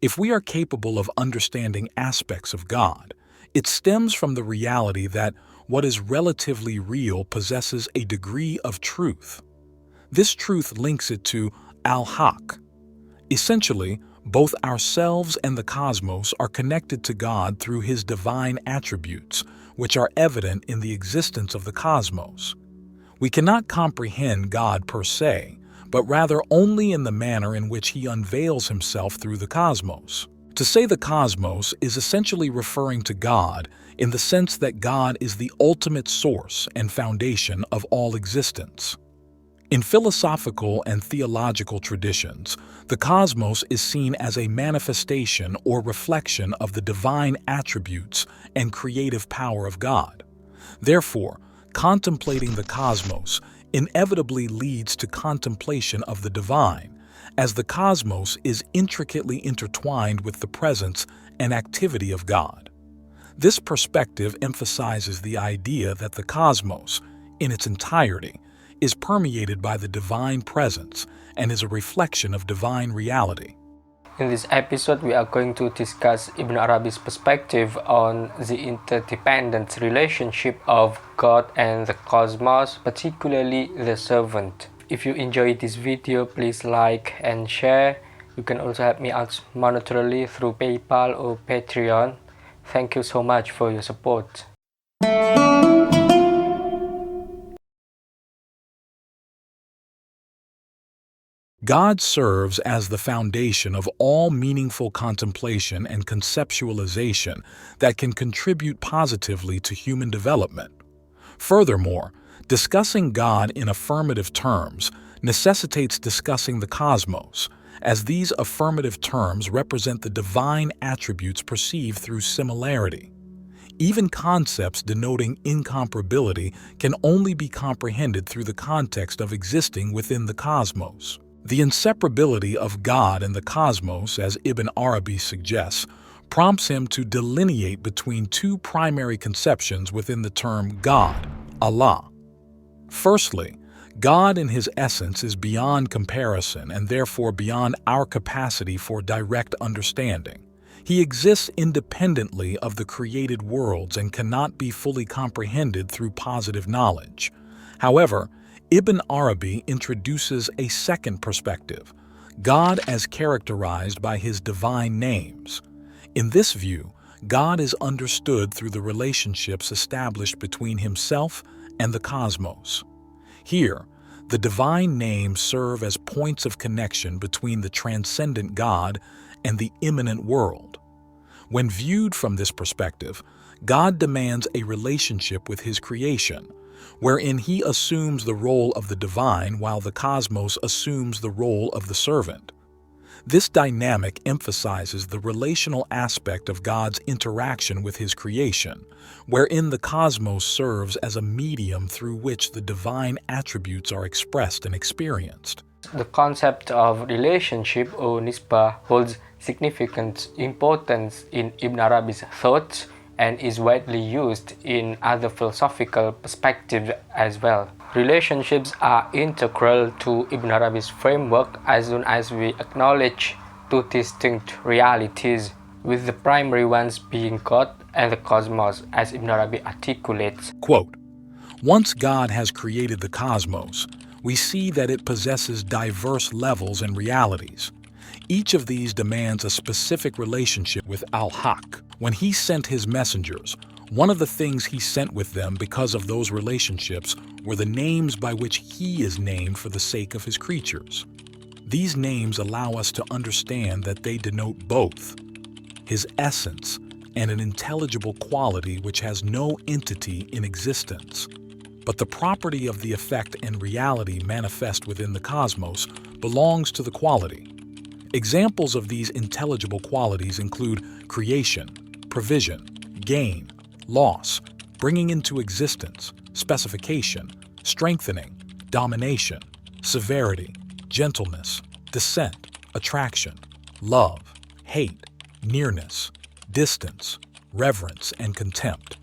If we are capable of understanding aspects of God, it stems from the reality that what is relatively real possesses a degree of truth. This truth links it to al-Haq. Essentially, both ourselves and the cosmos are connected to God through His divine attributes, which are evident in the existence of the cosmos. We cannot comprehend God per se, but rather only in the manner in which He unveils Himself through the cosmos. To say the cosmos is essentially referring to God in the sense that God is the ultimate source and foundation of all existence. In philosophical and theological traditions, the cosmos is seen as a manifestation or reflection of the divine attributes and creative power of God. Therefore, contemplating the cosmos inevitably leads to contemplation of the divine, as the cosmos is intricately intertwined with the presence and activity of God. This perspective emphasizes the idea that the cosmos, in its entirety, is permeated by the divine presence and is a reflection of divine reality. In this episode, we are going to discuss Ibn Arabi's perspective on the interdependent relationship of God and the cosmos, particularly the servant. If you enjoyed this video, please like and share. You can also help me out monetarily through PayPal or Patreon. Thank you so much for your support. God serves as the foundation of all meaningful contemplation and conceptualization that can contribute positively to human development. Furthermore, discussing God in affirmative terms necessitates discussing the cosmos, as these affirmative terms represent the divine attributes perceived through similarity. Even concepts denoting incomparability can only be comprehended through the context of existing within the cosmos. The inseparability of God and the cosmos, as Ibn Arabi suggests, prompts him to delineate between two primary conceptions within the term God, Allah. Firstly, God in His essence is beyond comparison and therefore beyond our capacity for direct understanding. He exists independently of the created worlds and cannot be fully comprehended through positive knowledge. However, Ibn Arabi introduces a second perspective, God as characterized by His divine names. In this view, God is understood through the relationships established between Himself and the cosmos. Here, the divine names serve as points of connection between the transcendent God and the immanent world. When viewed from this perspective, God demands a relationship with His creation, wherein He assumes the role of the divine while the cosmos assumes the role of the servant. This dynamic emphasizes the relational aspect of God's interaction with His creation, wherein the cosmos serves as a medium through which the divine attributes are expressed and experienced. The concept of relationship or nisbah holds significant importance in Ibn Arabi's thoughts and is widely used in other philosophical perspectives as well. Relationships are integral to Ibn Arabi's framework as soon as we acknowledge two distinct realities, with the primary ones being God and the cosmos, as Ibn Arabi articulates. Quote, "Once God has created the cosmos, we see that it possesses diverse levels and realities. Each of these demands a specific relationship with al-Haq. When He sent His messengers, one of the things He sent with them because of those relationships were the names by which He is named for the sake of His creatures. These names allow us to understand that they denote both His essence and an intelligible quality which has no entity in existence. But the property of the effect and reality manifest within the cosmos belongs to the quality. Examples of these intelligible qualities include creation, provision, gain, loss, bringing into existence, specification, strengthening, domination, severity, gentleness, descent, attraction, love, hate, nearness, distance, reverence, and contempt.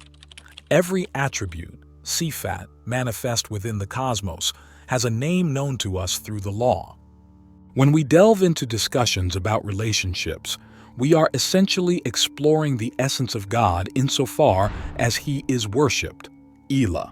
Every attribute, sifat, manifest within the cosmos has a name known to us through the law. When we delve into discussions about relationships, we are essentially exploring the essence of God insofar as He is worshipped, ilah.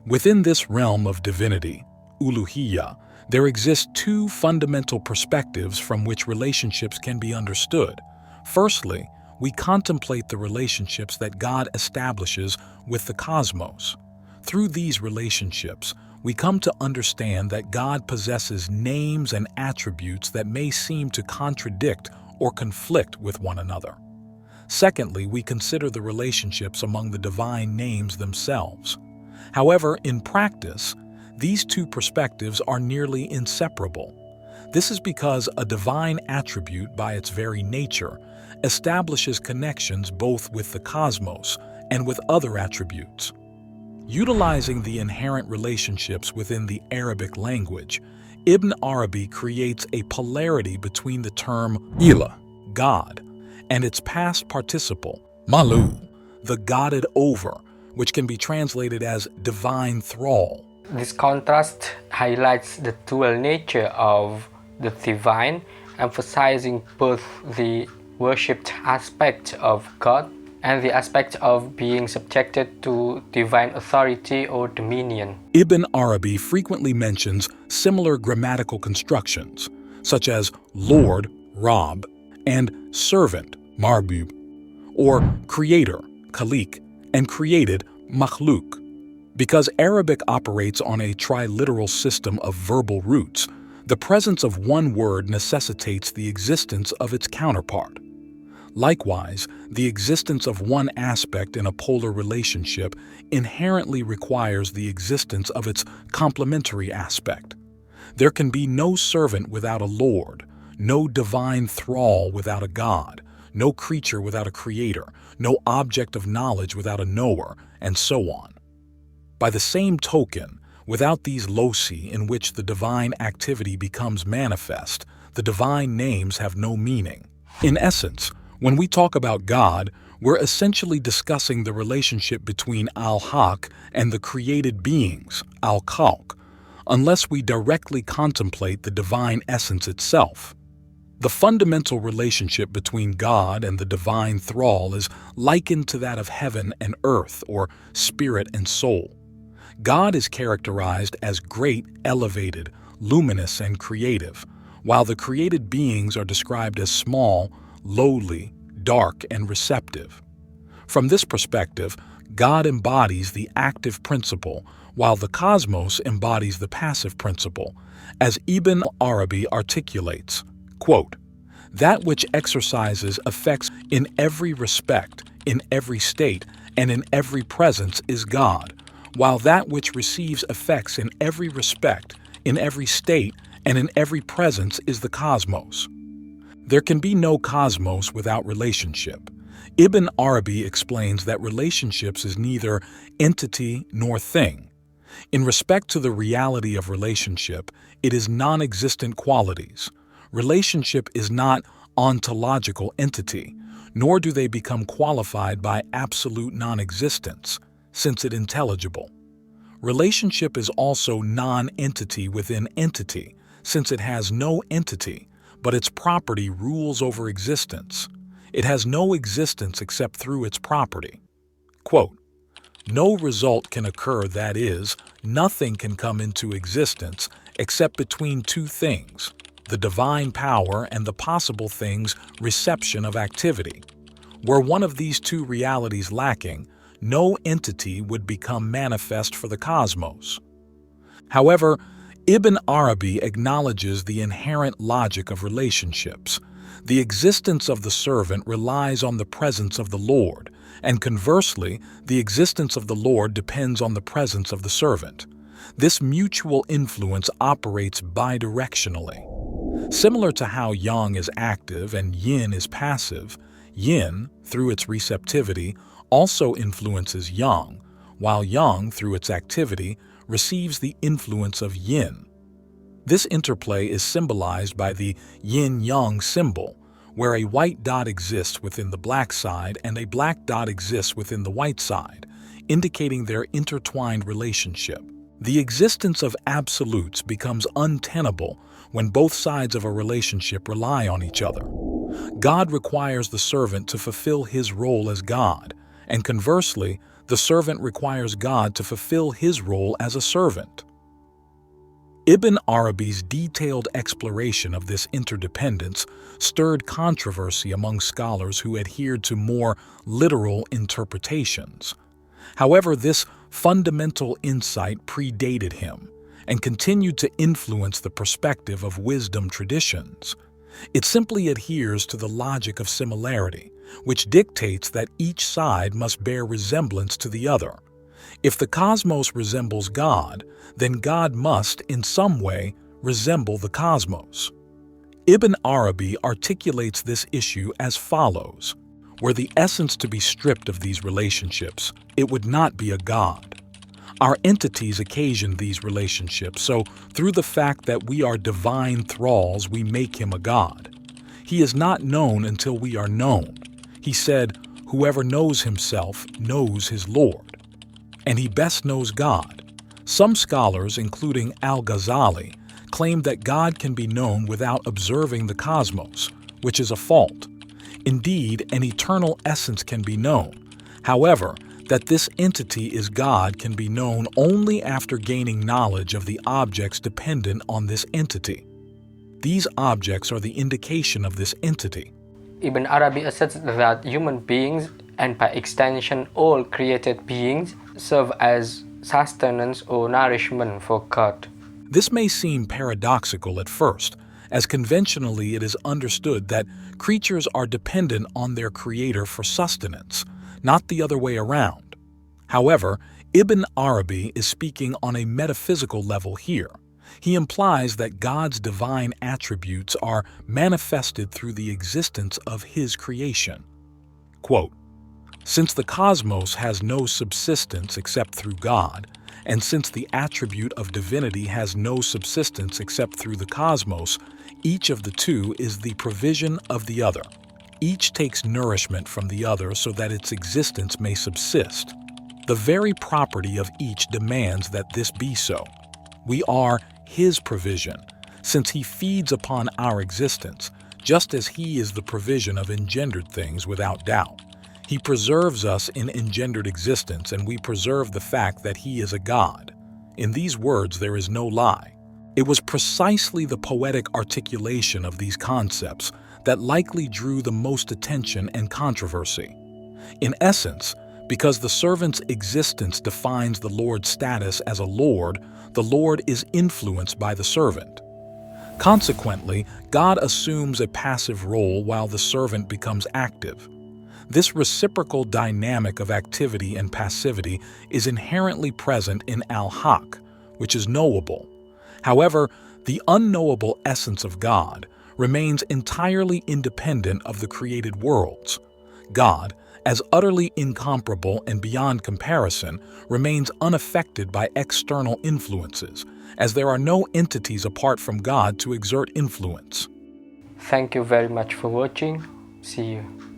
Within this realm of divinity, uluhiyya, there exist two fundamental perspectives from which relationships can be understood. Firstly, we contemplate the relationships that God establishes with the cosmos. Through these relationships, we come to understand that God possesses names and attributes that may seem to contradict or conflict with one another. Secondly, we consider the relationships among the divine names themselves. However, in practice, these two perspectives are nearly inseparable. This is because a divine attribute, by its very nature, establishes connections both with the cosmos and with other attributes. Utilizing the inherent relationships within the Arabic language, Ibn Arabi creates a polarity between the term ilah, God, and its past participle, malu, the godded over, which can be translated as divine thrall. This contrast highlights the dual nature of the divine, emphasizing both the worshipped aspect of God and the aspect of being subjected to divine authority or dominion. Ibn Arabi frequently mentions similar grammatical constructions, such as Lord, Rab, and servant, Marbub, or creator, Khaliq, and created, Makhluk. Because Arabic operates on a triliteral system of verbal roots, the presence of one word necessitates the existence of its counterpart. Likewise, the existence of one aspect in a polar relationship inherently requires the existence of its complementary aspect. There can be no servant without a lord, no divine thrall without a god, no creature without a creator, no object of knowledge without a knower, and so on. By the same token, without these loci in which the divine activity becomes manifest, the divine names have no meaning. In essence, when we talk about God, we're essentially discussing the relationship between al-Haq and the created beings, al-Khalq, unless we directly contemplate the divine essence itself. The fundamental relationship between God and the divine thrall is likened to that of heaven and earth, or spirit and soul. God is characterized as great, elevated, luminous, and creative, while the created beings are described as small, lowly, dark, and receptive. From this perspective, God embodies the active principle, while the cosmos embodies the passive principle, as Ibn Arabi articulates, quote, "That which exercises effects in every respect, in every state, and in every presence is God, while that which receives effects in every respect, in every state, and in every presence is the cosmos." There can be no cosmos without relationship. Ibn Arabi explains that relationships is neither entity nor thing. In respect to the reality of relationship, it is non-existent qualities. Relationship is not ontological entity, nor do they become qualified by absolute non-existence, since it intelligible. Relationship is also non-entity within entity, since it has no entity, but its property rules over existence. It has no existence except through its property. Quote, "No result can occur, that is, nothing can come into existence except between two things, the divine power and the possible thing's reception of activity. Were one of these two realities lacking, no entity would become manifest for the cosmos." However, Ibn Arabi acknowledges the inherent logic of relationships. The existence of the servant relies on the presence of the Lord, and conversely, the existence of the Lord depends on the presence of the servant. This mutual influence operates bidirectionally. Similar to how yang is active and yin is passive, yin, through its receptivity, also influences yang, while yang, through its activity, receives the influence of yin. This interplay is symbolized by the yin-yang symbol, where a white dot exists within the black side and a black dot exists within the white side, indicating their intertwined relationship. The existence of absolutes becomes untenable when both sides of a relationship rely on each other. God requires the servant to fulfill his role as God, and conversely, the servant requires God to fulfill his role as a servant. Ibn Arabi's detailed exploration of this interdependence stirred controversy among scholars who adhered to more literal interpretations. However, this fundamental insight predated him and continued to influence the perspective of wisdom traditions. It simply adheres to the logic of similarity, which dictates that each side must bear resemblance to the other. If the cosmos resembles God, then God must, in some way, resemble the cosmos. Ibn Arabi articulates this issue as follows: were the essence to be stripped of these relationships, it would not be a God. Our entities occasion these relationships, so through the fact that we are divine thralls, we make him a God. He is not known until we are known. He said, "Whoever knows himself knows his Lord." And he best knows God. Some scholars, including al-Ghazali, claim that God can be known without observing the cosmos, which is a fault. Indeed, an eternal essence can be known. However, that this entity is God can be known only after gaining knowledge of the objects dependent on this entity. These objects are the indication of this entity. Ibn Arabi asserts that human beings, and by extension all created beings, serve as sustenance or nourishment for God. This may seem paradoxical at first, as conventionally it is understood that creatures are dependent on their creator for sustenance, not the other way around. However, Ibn Arabi is speaking on a metaphysical level here. He implies that God's divine attributes are manifested through the existence of his creation. Quote, "Since the cosmos has no subsistence except through God, and since the attribute of divinity has no subsistence except through the cosmos, each of the two is the provision of the other. Each takes nourishment from the other so that its existence may subsist. The very property of each demands that this be so. We are his provision, since he feeds upon our existence, just as he is the provision of engendered things without doubt. He preserves us in engendered existence, and we preserve the fact that he is a God. In these words there is no lie." It was precisely the poetic articulation of these concepts that likely drew the most attention and controversy. In essence, because the servant's existence defines the Lord's status as a Lord, the Lord is influenced by the servant. Consequently, God assumes a passive role while the servant becomes active. This reciprocal dynamic of activity and passivity is inherently present in al-Haq, which is knowable. However, the unknowable essence of God remains entirely independent of the created worlds. God, as utterly incomparable and beyond comparison, remains unaffected by external influences, as there are no entities apart from God to exert influence. Thank you very much for watching. See you.